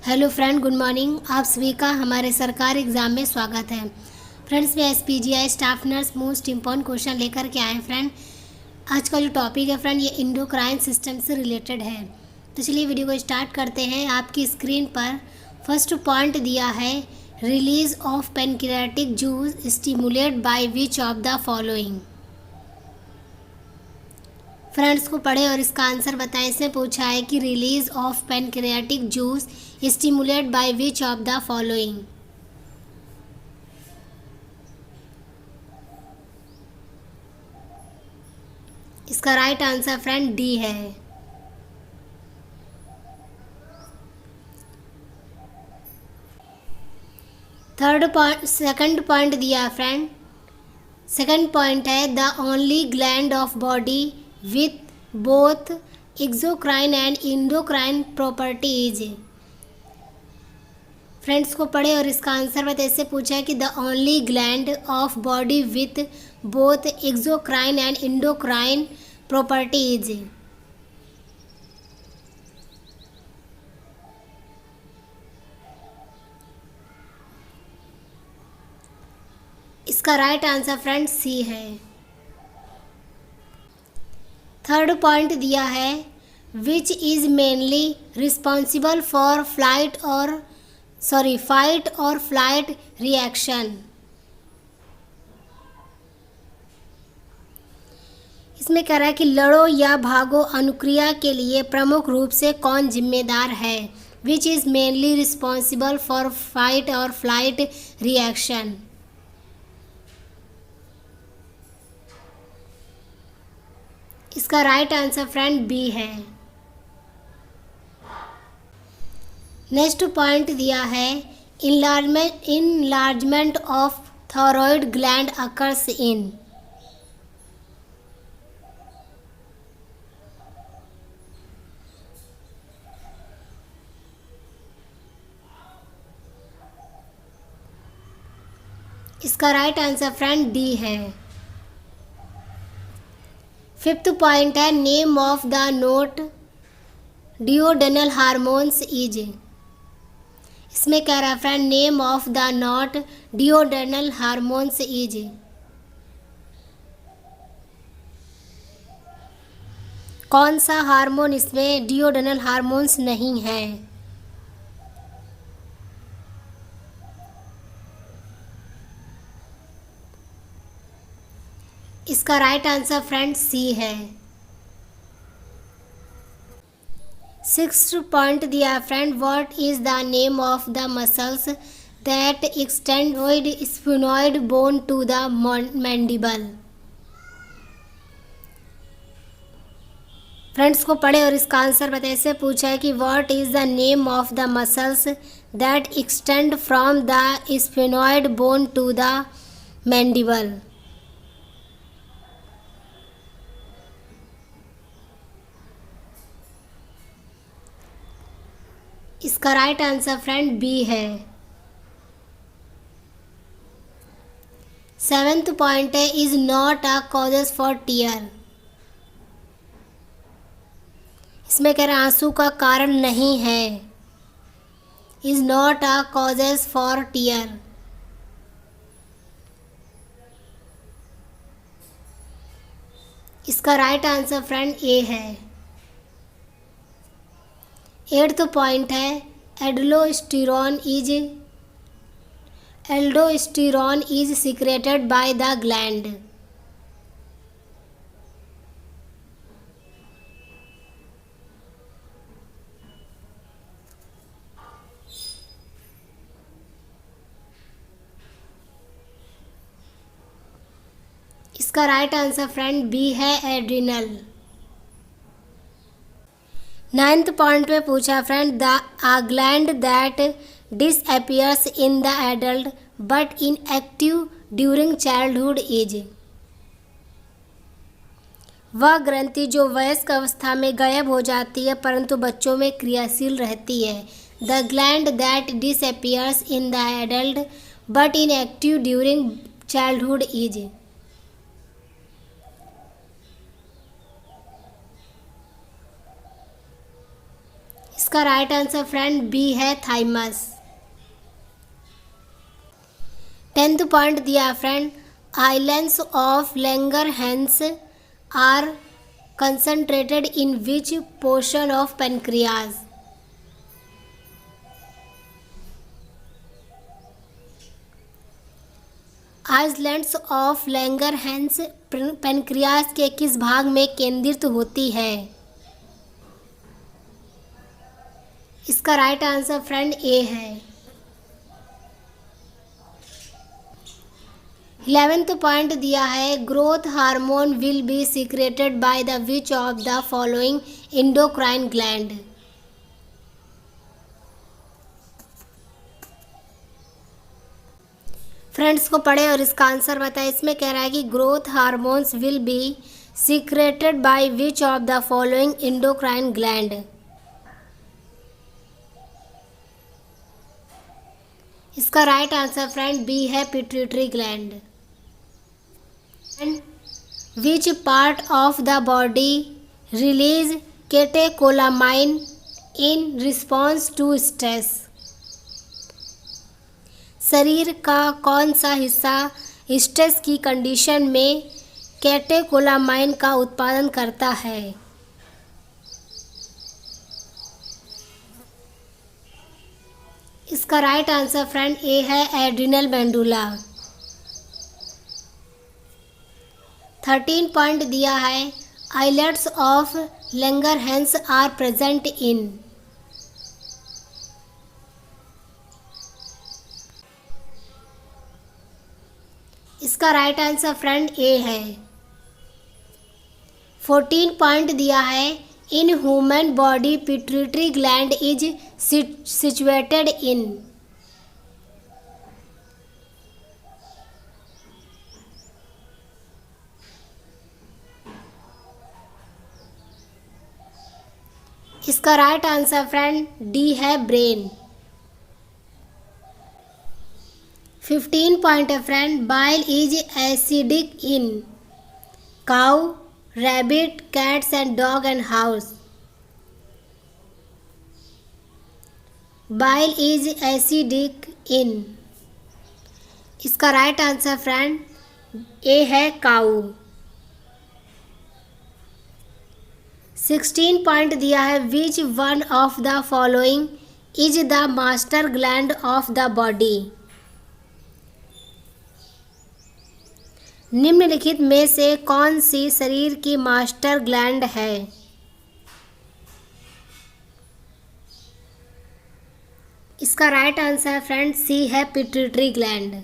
Hello friend, good morning. आप सभी का हमारे सरकारी एग्ज़ाम में स्वागत है। फ्रेंड्स, मैं SPGI staff nurse most important question लेकर के आए हैं। फ्रेंड, आज का जो टॉपिक है फ्रेंड, ये इंडोक्राइन सिस्टम से रिलेटेड है। तो चलिए वीडियो को स्टार्ट करते हैं। आपकी स्क्रीन पर फर्स्ट पॉइंट दिया है, release of pancreatic juice stimulate bye which of the following. Friends को पढ़े और इसका आंसर बताएं। इसमें पूछा है कि release of pancreatic juice stimulate bye which of the following. इसका राइट आंसर फ्रेंड डी है। सेकंड पॉइंट दिया फ्रेंड। सेकंड पॉइंट है, the only gland of body with both exocrine and endocrine properties. Friends को पढ़े और इसका answer बताए। इससे पूछा है कि the only gland of body with both exocrine and endocrine properties. इसका राइट आंसर फ्रेंड सी है। थर्ड पॉइंट दिया है, which is mainly responsible for fight और फ्लाइट रिएक्शन। इसमें कह रहा है कि लड़ो या भागो अनुक्रिया के लिए प्रमुख रूप से कौन जिम्मेदार है। Which is mainly responsible for fight और फ्लाइट रिएक्शन। इसका राइट आंसर फ्रेंड बी है। नेक्स्ट पॉइंट दिया है, enlargement of thyroid gland occurs in. इसका राइट आंसर फ्रेंड डी है। फिफ्थ पॉइंट है, name of the note duodenal hormones is. इसमें कह रहा है friend, name of the not duodenal hormones is. कौन सा हार्मोन इसमें डिओडेनल हार्मोन्स नहीं है। इसका राइट आंसर फ्रेंड सी है। सिक्स्थ पॉइंट दिया friend, what is the name of the muscles that extend sphenoid bone to the mandible. Friends को पढ़े और इसका आंसर बताए। इससे पूछा है कि what is the name of the muscles that extend from the sphenoid bone to the mandible. इसका राइट आंसर फ्रेंड बी है। सेवेंथ पॉइंट है, is not a causes for tear. इसमें कह रहा है आंसू का कारण नहीं है। Is not a causes for tear. इसका राइट आंसर फ्रेंड ए है। एट्थ पॉइंट है, aldosterone is secreted by the gland. इसका राइट आंसर फ्रेंड बी है, एड्रिनल। नाइन्थ पॉइंट में पूछा friend, the gland that disappears in the adult but inactive during childhood age. वह ग्रंथि जो वयस्क अवस्था में गायब हो जाती है परंतु बच्चों में क्रियाशील रहती है। The gland that disappears in the adult but inactive during childhood age. इसका राइट आंसर फ्रेंड बी है थाइमस। 10th पॉइंट दिया friend, islands of Langerhans are concentrated in which portion of pancreas. Islands of Langerhans pancreas के किस भाग में केंद्रित होती है? इसका राइट आंसर फ्रेंड ए है। 11th पॉइंट दिया है, growth hormone will be secreted by the which of the following endocrine gland. Friends को पढ़े और इसका आंसर बताएं। इसमें कह रहा है कि growth hormones will be secreted by which of the following endocrine gland. इसका राइट आंसर फ्रेंड बी है pituitary gland. Which part of the body release catecholamine in response to stress. शरीर का कौन सा हिस्सा स्ट्रेस की कंडीशन में catecholamine का उत्पादन करता है? इसका राइट आंसर फ्रेंड ए है एड्रिनल मेंडुला। 13 पॉइंट दिया है, islets of Langerhans are present in. इसका राइट आंसर फ्रेंड ए है। 14 पॉइंट दिया है, in human body pituitary gland is situated in. इसका राइट आंसर फ्रेंड डी है ब्रेन। 15 पॉइंट है friend, bile is acidic in cow, rabbit, cats and dog and house. Bile is acidic in. इसका right answer friend A है काऊ। 16 point दिया है, which one of the following is the master gland of the body. निम्नलिखित में से कौन सी शरीर की मास्टर ग्लैंड है? इसका राइट आंसर फ्रेंड सी है पिट्यूटरी ग्लैंड।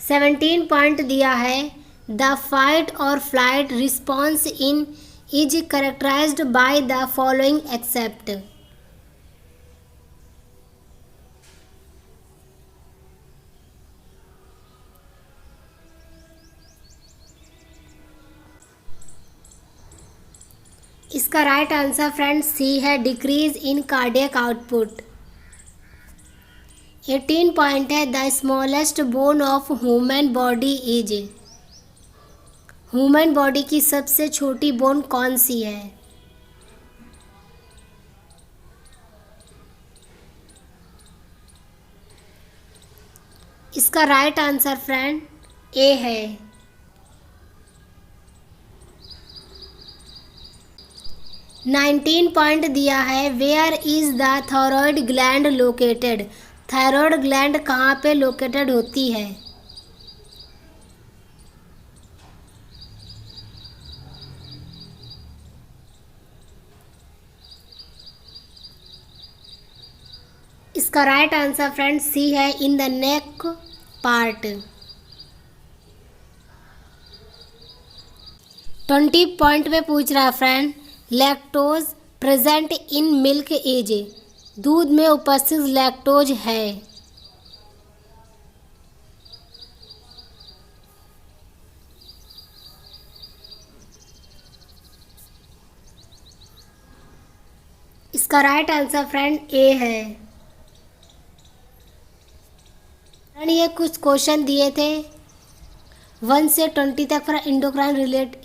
17 पॉइंट दिया है, द फाइट और flight response in is characterised by the following except. इसका राइट आंसर फ्रेंड सी है decrease in cardiac output. 18 point है, the smallest bone of human body is. Human body की सबसे छोटी bone कौन सी है? इसका राइट आंसर फ्रेंड ए है। 19 पॉइंट दिया है, where is the thyroid gland located. Thyroid gland कहाँ पे लोकेटेड होती है? इसका राइट आंसर फ्रेंड सी है, in the neck part. 20 point में पूछ रहा है friend, lactose present in milk is. दूध में उपस्थित लैक्टोज है। इसका राइट आंसर फ्रेंड ए है। फ्रेंड ये कुछ क्वेश्चन दिए थे 1 से 20 तक फ्रेंड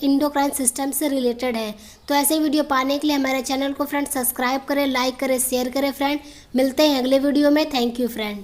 इंडोक्राइन सिस्टम से रिलेटेड है। तो ऐसे वीडियो पाने के लिए हमारे चैनल को फ्रेंड सब्सक्राइब करें, लाइक करें, शेयर करें फ्रेंड। मिलते हैं अगले वीडियो में। Thank you friend.